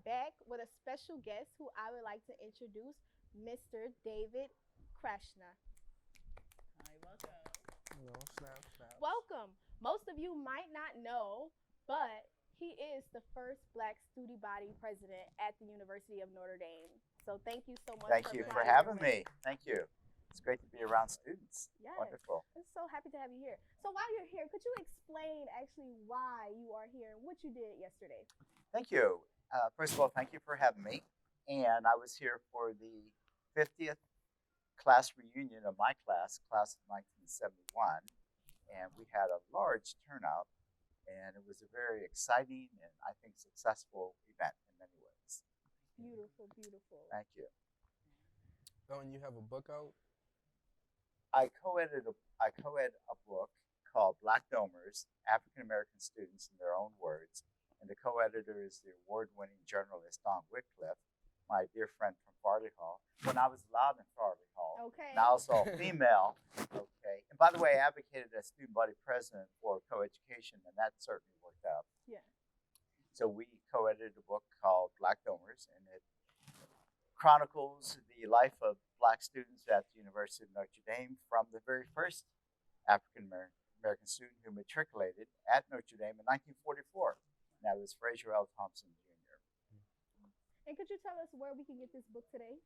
back with a special guest who I would like to introduce, Mr. David Krashna. Hi, welcome. You know, snap, snaps. Welcome. Most of you might not know, but he is the first Black student body president at the University of Notre Dame. So thank you so much. Thank you for flying having your way. me. Thank you. It's great to be around students. Yes. Wonderful. I'm so happy to have you here. So while you're here, could you explain actually why you are here and what you did yesterday? Thank you. First of all, thank you for having me. And I was here for the 50th class reunion of my class of 1971. And we had a large turnout. And it was a very exciting and I think successful event in many ways. Beautiful, beautiful. Thank you. Oh, and you have a book out? I co-ed a book called Black Domers, African American Students in Their Own Words. And the co-editor is the award-winning journalist Don Whitcliffe, my dear friend from Farley Hall. When I was allowed in Farley Hall. Okay. Now it's all female. Okay. And by the way, I advocated as student body president for co-education, and that certainly worked out. Yeah. So we co-edited a book called Black Domers, and it chronicles the life of Black students at the University of Notre Dame from the very first African American student who matriculated at Notre Dame in 1944. And that was Fraser L. Thompson, Jr. And could you tell us where we can get this book today?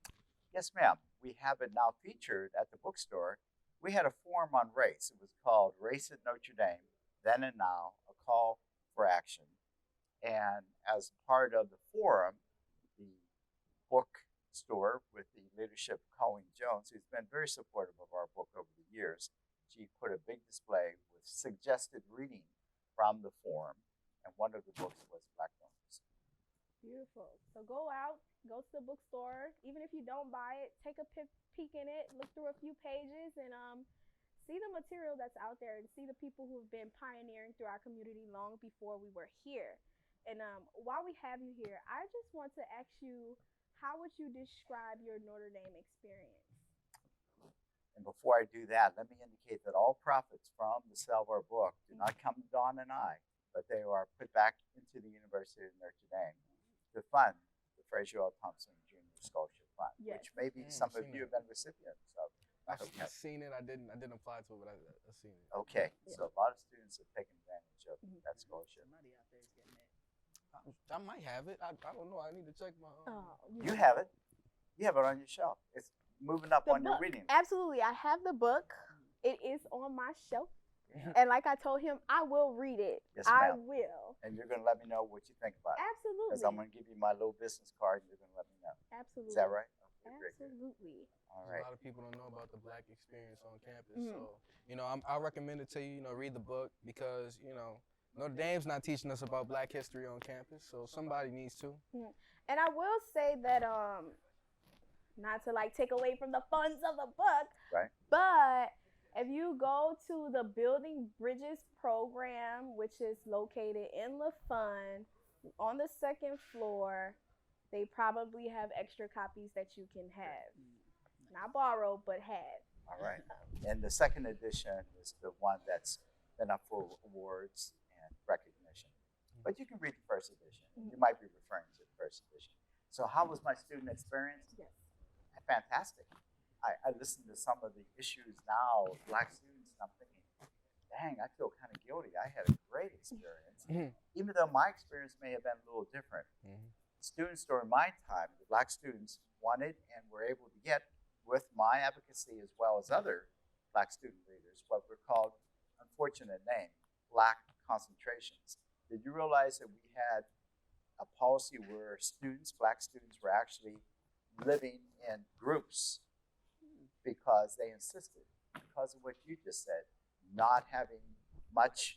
Yes, ma'am. We have it now featured at the bookstore. We had a forum on race. It was called Race at Notre Dame, Then and Now, a Call for Action. And as part of the forum, the bookstore with the leadership of Colleen Jones, who's been very supportive of our book over the years, she put a big display with suggested reading from the forum. And one of the books was Black Domers. Beautiful. So go out, go to the bookstore. Even if you don't buy it, take a peek in it, look through a few pages, and see the material that's out there and see the people who have been pioneering through our community long before we were here. And while we have you here, I just want to ask you, how would you describe your Notre Dame experience? And before I do that, let me indicate that all profits from the sale of our book do not come to Dawn and I, but they are put back into the University of Notre Dame to fund the Fraser L. Thompson Jr. Scholarship Fund, Yes. which maybe some of you have been recipients of. I hope you have. I've seen it. I didn't apply to it, but I've seen it. Okay, so a lot of students have taken advantage of that scholarship. Somebody out there is getting it. I might have it. I don't know. I need to check my. You have it. You have it on your shelf. It's moving up The on your book. reading. Absolutely. I have the book. It is on my shelf. And like I told him, I will read it. Yes, I ma'am. will. And you're going to let me know what you think about it. Absolutely. Because I'm going to give you my little business card and you're going to let me know. Absolutely. Is that right? Okay, very good. Absolutely. All A right. lot of people don't know about the Black experience on campus. Mhm. So, I recommend it to you, read the book because, Notre Dame's not teaching us about Black history on campus. So somebody needs to. And I will say that, not to take away from the funds of the book, Right. but if you go to the Building Bridges program, which is located in LaFun on the second floor, they probably have extra copies that you can have. Not borrow, but have. All right. And the second edition is the one that's been up for awards and recognition. But you can read the first edition. You might be referring to the first edition. So how was my student experience? Yes. Fantastic. I listened to some of the issues now of Black students, and I'm thinking, dang, I feel kind of guilty. I had a great experience, even though my experience may have been a little different. Students during my time, the Black students wanted and were able to get, with my advocacy as well as other Black student leaders, what were called, unfortunate name, Black concentrations. Did you realize that we had a policy where students, Black students, were actually living in groups because they insisted, because of what you just said, not having much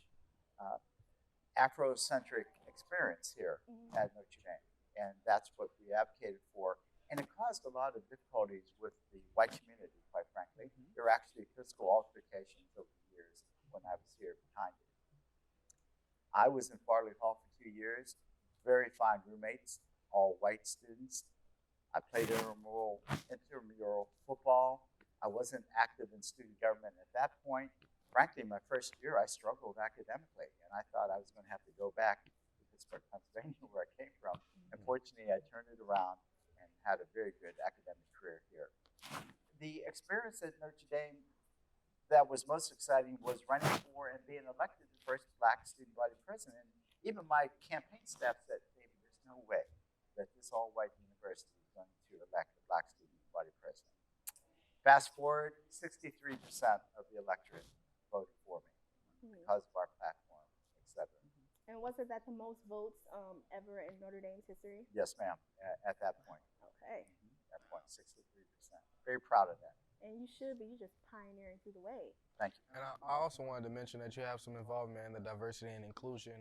Afrocentric experience here at Notre Dame. And that's what we advocated for. And it caused a lot of difficulties with the white community, quite frankly. There were actually physical altercations over the years when I was here behind it. I was in Farley Hall for 2 years, very fine roommates, all white students. I played intramural football. I wasn't active in student government at that point. Frankly, my first year, I struggled academically, and I thought I was going to have to go back to Pittsburgh, Pennsylvania, where I came from. Unfortunately, I turned it around and had a very good academic career here. The experience at Notre Dame that was most exciting was running for and being elected the first Black student body president. Even my campaign staff said, David, there's no way that this all-white university is going to elect a Black student body president. Fast forward, 63% of the electorate voted for me because of our platform, etc. And was it that the most votes ever in Notre Dame's history? Yes, ma'am, at that point. Okay. At that point, 63%. Very proud of that. And you should be. You're just pioneering through the way. Thank you. And I also wanted to mention that you have some involvement in the diversity and inclusion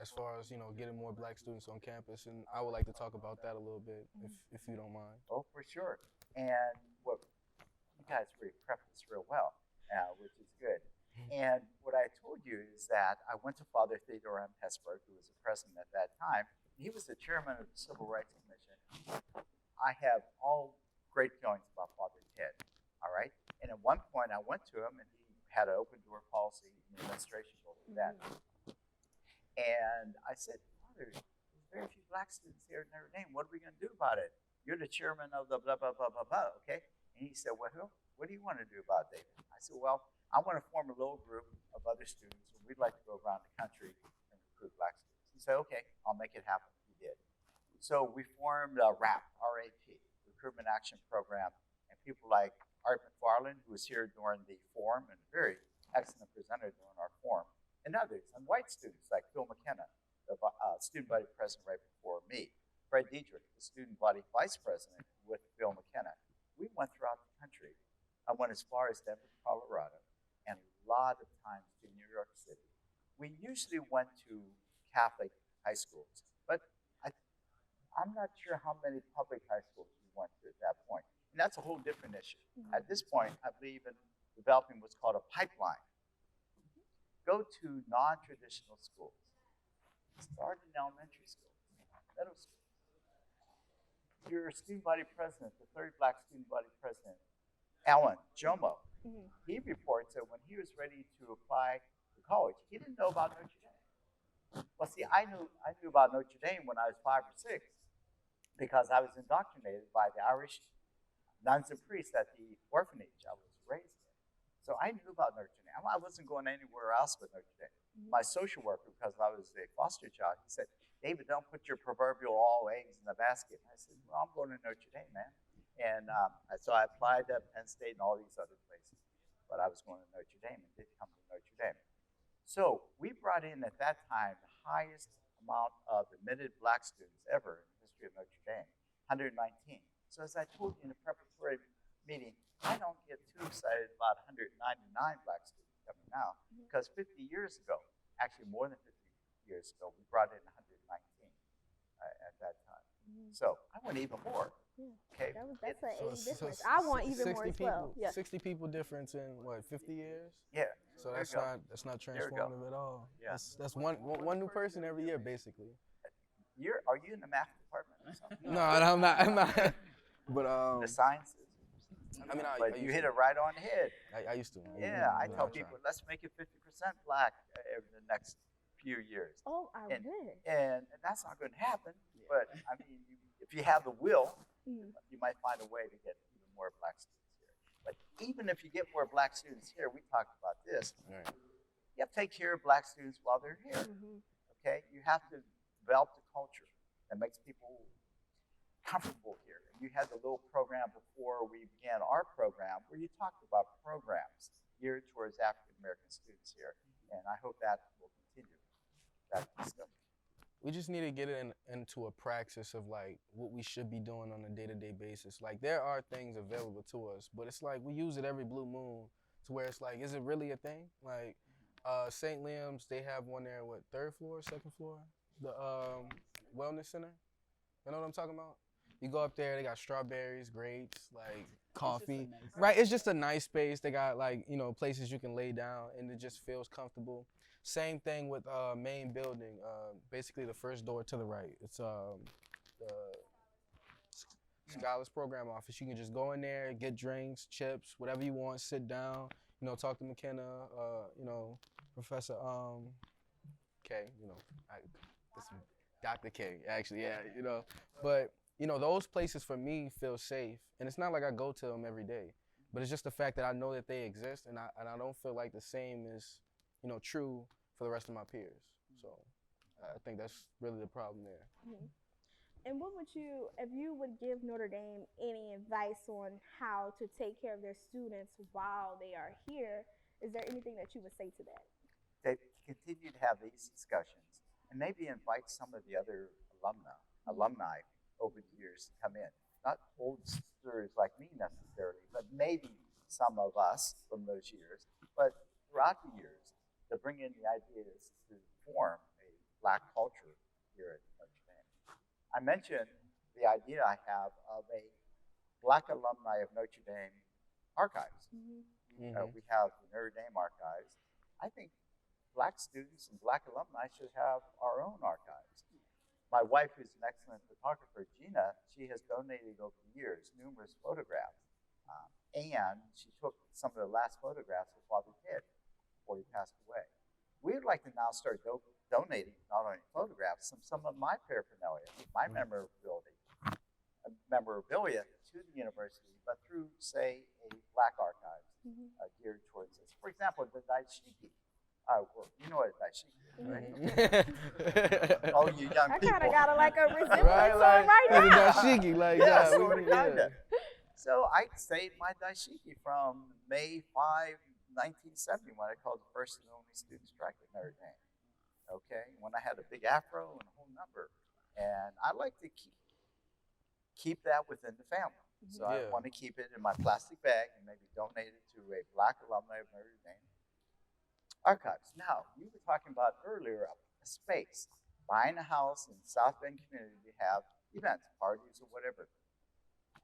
as far as, getting more Black students on campus. And I would like to talk about that a little bit, if you don't mind. Oh, for sure. And what you guys really prepped this real well, which is good. And what I told you is that I went to Father Theodore M. Hesburgh, who was the president at that time. He was the chairman of the Civil Rights Commission. I have all great feelings about Father Ted, all right? And at one point, I went to him, and he had an open door policy in the administration over that. And I said, Father, there's very few Black students here at Notre Dame. What are we going to do about it? You're the chairman of the blah, blah, blah, blah, blah, okay? And he said, well, what do you want to do about it, David? I said, well, I want to form a little group of other students, and we'd like to go around the country and recruit Black students. He said, okay, I'll make it happen. He did. So we formed a RAP, R-A-P, Recruitment Action Program, and people like Art McFarland, who was here during the forum and a very excellent presenter during our forum, and others, and white students like Phil McKenna, the student body president right before me, Fred Diedrich, the student body vice president with Phil McKenna. We went throughout the country. I went as far as Denver, Colorado, and a lot of times to New York City. We usually went to Catholic high schools, but I'm not sure how many public high schools we went to at that point. And that's a whole different issue. At this point, I believe in developing what's called a pipeline. Go to non-traditional schools. Start in elementary school, middle school. Your student body president, the third Black student body president, Alan Jomo, he reports that when he was ready to apply to college, he didn't know about Notre Dame. Well, see, I knew about Notre Dame when I was 5 or 6 because I was indoctrinated by the Irish nuns and priests at the orphanage I was raised in. So I knew about Notre Dame. I wasn't going anywhere else but Notre Dame. My social worker, because I was a foster child, he said, David, don't put your proverbial all eggs in the basket. And I said, well, I'm going to Notre Dame, man. And so I applied to Penn State and all these other places. But I was going to Notre Dame and did come to Notre Dame. So we brought in at that time the highest amount of admitted Black students ever in the history of Notre Dame, 119. So as I told you in the preparatory meeting, I don't get too excited about 199 Black students coming now, because 50 years ago, actually more than 50 years ago, we brought in 119 at that time. So I want even more. Okay. That's an 80 difference. I want even more as well. 60 people difference in what, 50 years? Yeah. So that's not transformative at all. Yeah. That's one new person every year, basically. Are you in the math department or something? No, I'm not. But the sciences. I mean, but you hit it right on the head. I used to. Yeah, I tell people, let's make it 50% Black over the next few years. Oh, I wish. And that's not going to happen. But I mean, if you have the will, you might find a way to get even more Black students here. But even if you get more Black students here, we talked about this. Right. You have to take care of Black students while they're here. Okay, you have to develop the culture that makes people comfortable here. And you had the little program before we began our program where you talked about programs geared towards African American students here, and I hope that will continue that discussion. We just need to get it into a praxis of like what we should be doing on a day-to-day basis. Like there are things available to us, but it's like we use it every blue moon to where it's like, is it really a thing? Like St. Liam's, they have one there, what, 3rd floor, 2nd floor? The wellness center. You know what I'm talking about? You go up there, they got strawberries, grapes, like coffee. Right, it's just a nice space. They got like, places you can lay down and it just feels comfortable. Same thing with main building, basically the first door to the right. It's the Scholars Program Office. You can just go in there, get drinks, chips, whatever you want, sit down, talk to McKenna, Professor K, Dr. K, actually, yeah, you know. But, you know, those places for me feel safe. And it's not like I go to them every day, but it's just the fact that I know that they exist, and I don't feel like the same is, you know, true for the rest of my peers. So I think that's really the problem there. Mhm. And what would you, if you would give Notre Dame any advice on how to take care of their students while they are here, is there anything that you would say to that? They continue to have these discussions and maybe invite some of the other alumni over the years to come in. Not old students like me necessarily, but maybe some of us from those years. But throughout the years, to bring in the ideas to form a Black culture here at Notre Dame. I mentioned the idea I have of a Black alumni of Notre Dame archives. We have the Notre Dame archives. I think Black students and Black alumni should have our own archives. My wife, who's an excellent photographer, Gina, she has donated over the years numerous photographs. And she took some of the last photographs of Father Ted before he passed away. We would like to now start donating not only photographs, some of my paraphernalia, my memorabilia to the university, but through, say, a Black archive geared towards this. For example, the dashiki. You know what a dashiki is, right? Oh, you young I people. kind of got a resemblance Right, on like, right the now. dashiki, like, Yeah, yeah, sort of, yeah. kind of. So I saved my dashiki from May 5, 1970, when I called the first and only student strike at Notre Dame. Okay, when I had a big afro and a whole number. And I like to keep that within the family. So I want to keep it in my plastic bag and maybe donate it to a Black alumni of Notre Dame archives. Now, you were talking about earlier a space, buying a house in South Bend community to have events, parties, or whatever.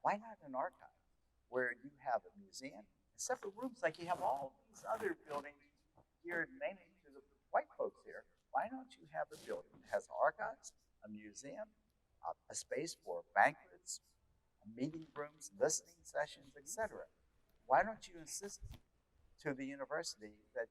Why not an archive where you have a museum, separate rooms like you have all these other buildings geared mainly to the white folks here? Why don't you have a building that has archives, a museum, a space for banquets, meeting rooms, listening sessions, etc.? Why don't you insist to the university that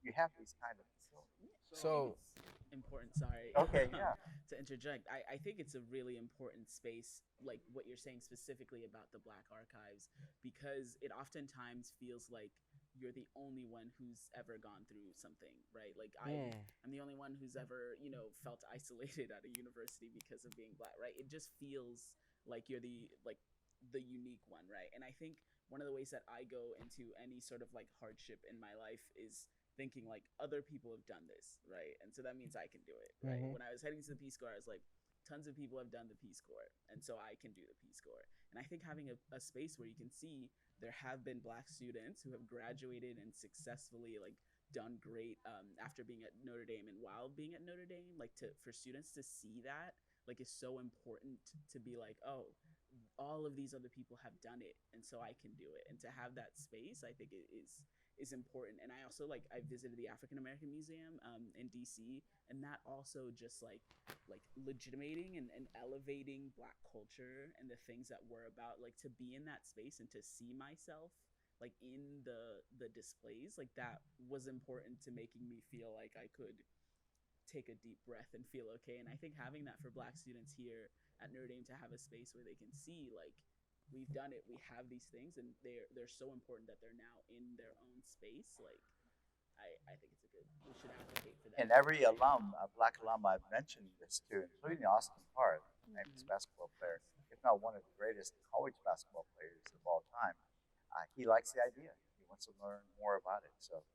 you have these kind of facilities? So it's important, sorry. Okay, yeah. To interject, I think it's a really important space, like what you're saying specifically about the Black archives, because it oftentimes feels like you're the only one who's ever gone through something, right? Like I'm the only one who's ever, felt isolated at a university because of being Black, right? It just feels like you're the unique one, right? And I think one of the ways that I go into any sort of like hardship in my life is thinking like other people have done this, right? And so that means I can do it, right? When I was heading to the Peace Corps, I was like, tons of people have done the Peace Corps, and so I can do the Peace Corps. And I think having a space where you can see there have been Black students who have graduated and successfully like done great after being at Notre Dame and while being at Notre Dame, like for students to see that like is so important to be like, oh, all of these other people have done it, and so I can do it. And to have that space, I think it is important. And I also I visited the African American Museum in DC, and that also just like legitimating and elevating Black culture and the things that we're about, like to be in that space and to see myself like in the displays, like that was important to making me feel like I could take a deep breath and feel okay. And I think having that for Black students here at Notre Dame, to have a space where they can see like we've done it, we have these things, and they're so important that they're now in their own space. Like I think it's a good, we should advocate for that. And every Black alum I've mentioned this to, including Austin Parr, the famous basketball player, if not one of the greatest college basketball players of all time, he likes the idea. He wants to learn more about it. So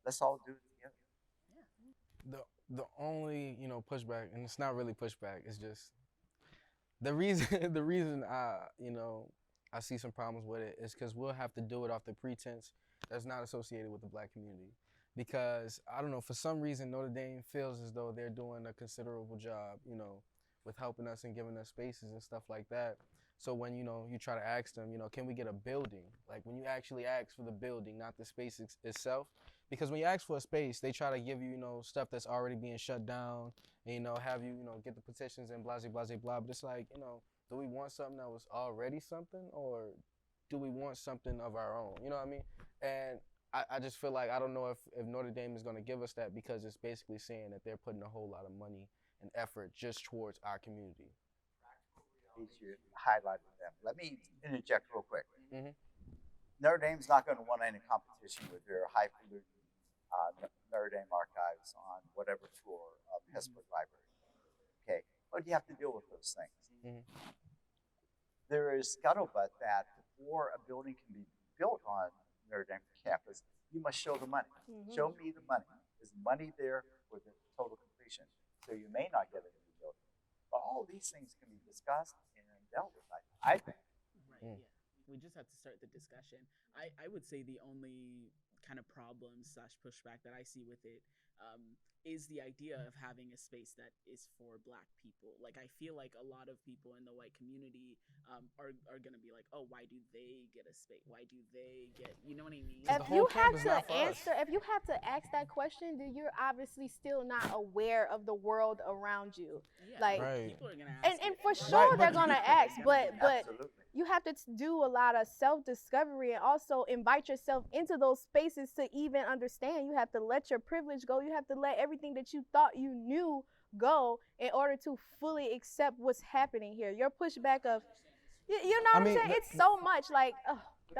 let's all do it together. The only pushback, and it's not really pushback, it's just the reason I see some problems with it is because we'll have to do it off the pretense that's not associated with the Black community. Because I don't know, for some reason Notre Dame feels as though they're doing a considerable job, with helping us and giving us spaces and stuff like that. So when you try to ask them, can we get a building? Like when you actually ask for the building, not the space itself. Because when you ask for a space, they try to give you, stuff that's already being shut down, and, have you, get the petitions and blah, blah, blah, blah. But it's like, do we want something that was already something, or do we want something of our own? You know what I mean? And I just feel like I don't know if Notre Dame is going to give us that, because it's basically saying that they're putting a whole lot of money an effort just towards our community. You highlighted them. Let me interject real quick. Mhm. Notre Dame's not going to want any competition with their highfalutin Notre Dame archives on whatever floor of Hesburgh Library. Okay, but you have to deal with those things. Mhm. There is scuttlebutt that before a building can be built on Notre Dame campus, you must show the money. Show me the money. Is money there for the total completion? So you may not get a new building. But all these things can be discussed and dealt with, I think. Right, yeah. We just have to start the discussion. I would say the only kind of problem / pushback that I see with it is the idea of having a space that is for Black people. Like, I feel like a lot of people in the white community are going to be like, oh, why do they get a space? Why do they get, you know what I mean? If you have to answer, if you have to ask that question, then you're obviously still not aware of the world around you. Yeah, like, people are going to ask. And for sure Right, they're but- gonna ask, but Absolutely. you have to do a lot of self-discovery and also invite yourself into those spaces to even understand. You have to let your privilege go. You have to let everything that you thought you knew go in order to fully accept what's happening here. Your pushback of, you know what I'm saying? It's so much like,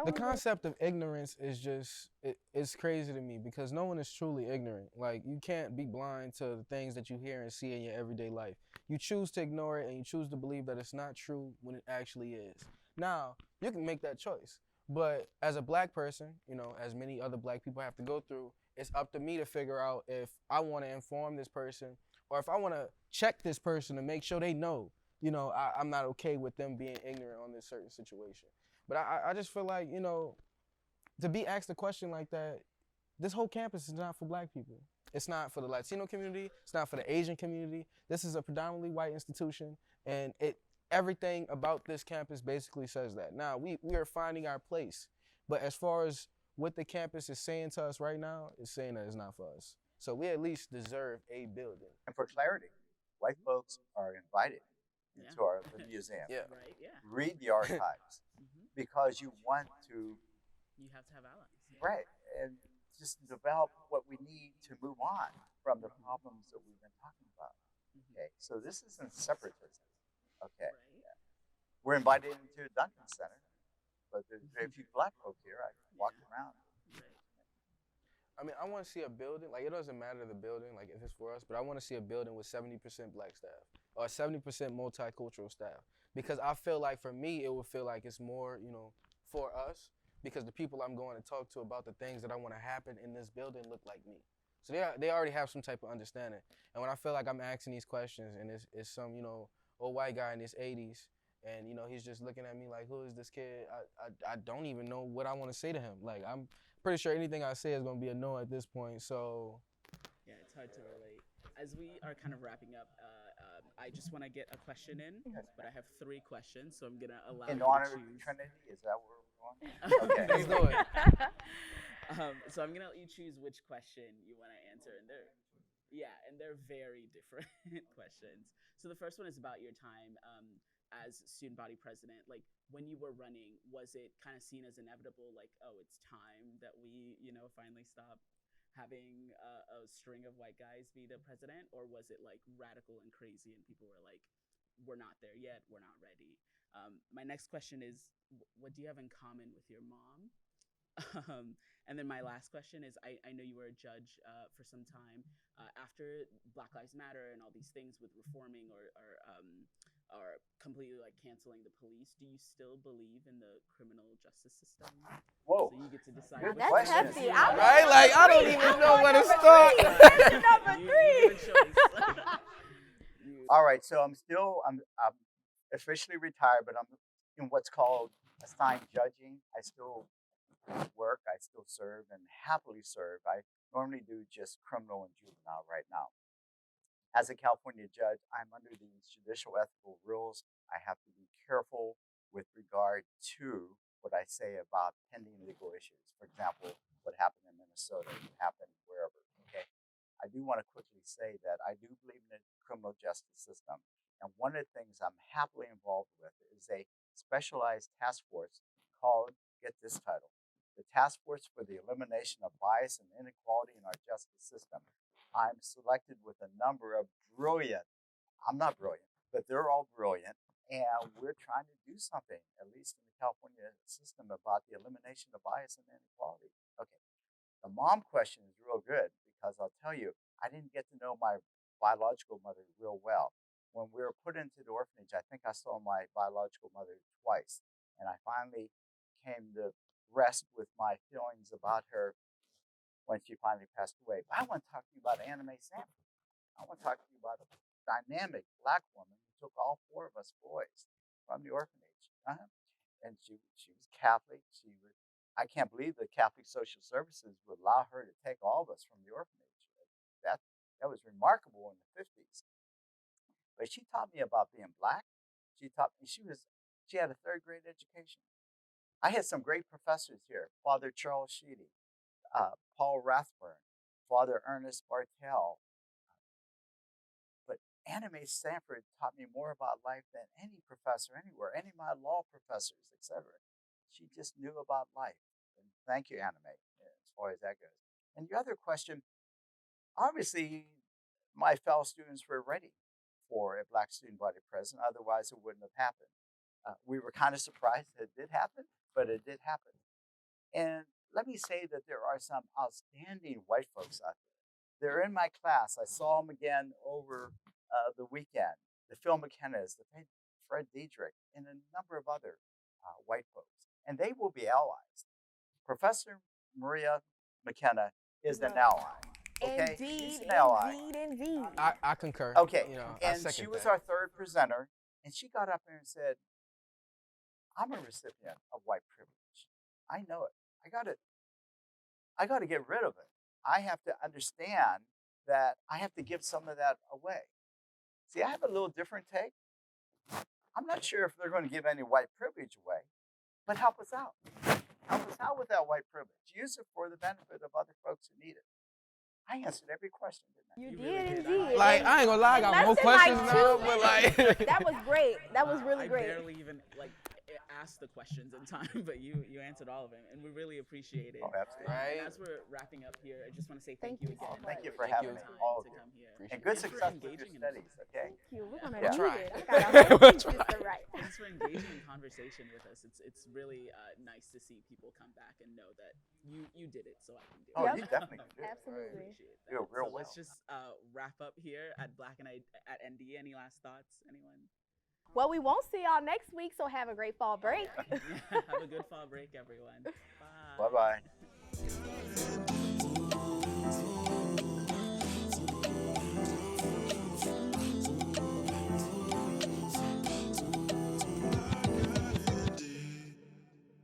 the concept of ignorance is just, it's crazy to me because no one is truly ignorant. Like, you can't be blind to the things that you hear and see in your everyday life. You choose to ignore it and you choose to believe that it's not true when it actually is. Now, you can make that choice. But as a Black person, you know, as many other Black people have to go through, it's up to me to figure out if I want to inform this person or if I want to check this person to make sure they know, you know, I'm not okay with them being ignorant on this certain situation. But I just feel like, you know, to be asked a question like that, this whole campus is not for Black people. It's not for the Latino community. It's not for the Asian community. This is a predominantly white institution, and everything about this campus basically says that. Now, we are finding our place, but as far as what the campus is saying to us right now, it's saying that it's not for us. So we at least deserve a building. And for clarity, white folks are invited into the museum. Yeah. Right, yeah. Read the archives because you want to. You have to have allies. Yeah. Right, and just develop what we need to move on from the problems that we've been talking about. Okay, so this isn't separatism. Okay, Right. we're invited into Duncan Center, but there's very few Black folk here. I walked around. I mean, I want to see a building, like, it doesn't matter the building, like, if it's for us, but I want to see a building with 70% Black staff or 70% multicultural staff. Because I feel like, for me, it would feel like it's more, you know, for us, because the people I'm going to talk to about the things that I want to happen in this building look like me. So they already have some type of understanding. And when I feel like I'm asking these questions and it's some, you know, old white guy in his 80s, and, you know, he's just looking at me like, who is this kid? I don't even know what I want to say to him. Like, I'm pretty sure anything I say is going to be a no at this point, so. Yeah, it's hard to relate. As we are kind of wrapping up, I just want to get a question in, but I have 3 questions, so I'm going to allow you In to honor of choose. Trinity, is that where we're going? Okay. Let's do it. So I'm going to let you choose which question you want to answer, and they're very different questions. So the first one is about your time as student body president. Like, when you were running, was it kind of seen as inevitable, like, oh, it's time that we, you know, finally stop having a string of white guys be the president? Or was it like radical and crazy and people were like, we're not there yet, we're not ready? My next question is, what do you have in common with your mom? And then my last question is, I know you were a judge for some time. After Black Lives Matter and all these things with reforming or completely like canceling the police, do you still believe in the criminal justice system? Whoa. So you get to decide. Good which question. one That's you hefty. want. Right? Like, I don't even know where to start. Question number You 3. have a choice. All right, so I'm officially retired, but I'm in what's called assigned judging. I still work, I still serve, and happily serve. I normally do just criminal and juvenile right now. As a California judge, I'm under these judicial ethical rules. I have to be careful with regard to what I say about pending legal issues. For example, what happened in Minnesota, what happened wherever. Okay, I do want to quickly say that I do believe in the criminal justice system. And one of the things I'm happily involved with is a specialized task force called, get this title, the Task Force for the Elimination of Bias and Inequality in Our Justice System. I'm selected with a number of brilliant I'm not brilliant, but they're all brilliant. And we're trying to do something, at least in the California system, about the elimination of bias and inequality. Okay, the mom question is real good because I'll tell you, I didn't get to know my biological mother real well. When we were put into the orphanage, I think I saw my biological mother twice. And I finally came to rest with my feelings about her when she finally passed away. But I want to talk to you about Anime Sanford. I want to talk to you about a dynamic Black woman who took all 4 of us boys from the orphanage. And she was Catholic. I can't believe the Catholic Social Services would allow her to take all of us from the orphanage. That was remarkable in the 50s. But she taught me about being Black. She taught me she had a 3rd grade education. I had some great professors here: Father Charles Sheedy, Paul Rathburn, Father Ernest Bartell. But Anime Sanford taught me more about life than any professor anywhere, any of my law professors, etc. She just knew about life. And thank you, Anime, as far as that goes. And the other question, obviously, my fellow students were ready for a Black student body president. Otherwise, it wouldn't have happened. We were kind of surprised that it did happen, but it did happen. And let me say that there are some outstanding white folks out there. They're in my class. I saw them again over the weekend. The Phil McKenna's, the Fred Diedrich, and a number of other white folks. And they will be allies. Professor Maria McKenna is an ally. Okay? She's an ally. Indeed. I concur. Okay. You know, And I second she was that. our 3rd presenter. And she got up there and said, I'm a recipient of white privilege. I know it. I got to get rid of it. I have to understand that I have to give some of that away. See, I have a little different take. I'm not sure if they're going to give any white privilege away, but help us out. Help us out with that white privilege. Use it for the benefit of other folks who need it. I answered every question, didn't I? You really did did. indeed. Like, I ain't gonna lie, I got more questions now, but like. That was great. That was really I great. barely even asked the questions in time, but you answered all of them, and we really appreciate it. Oh, absolutely. Right. And as we're wrapping up here, I just want to say thank Thank you you so again. much. Thank you for Thank having you. me, all of to you. come here. Appreciate And good for success with your engaging in studies, okay? Thank you. We're gonna We'll need try. it. I got a whole thesis to write. Thanks for engaging in conversation with us. It's really nice to see people come back and know that you did it, so I can do it. Oh, Yep. you definitely did. Absolutely. Appreciate that. You did real so let's well. just wrap up here at Black and I at ND. Any last thoughts? Anyone? Well, we won't see y'all next week, so have a great fall break. Have a good fall break, everyone. Bye. Bye-bye.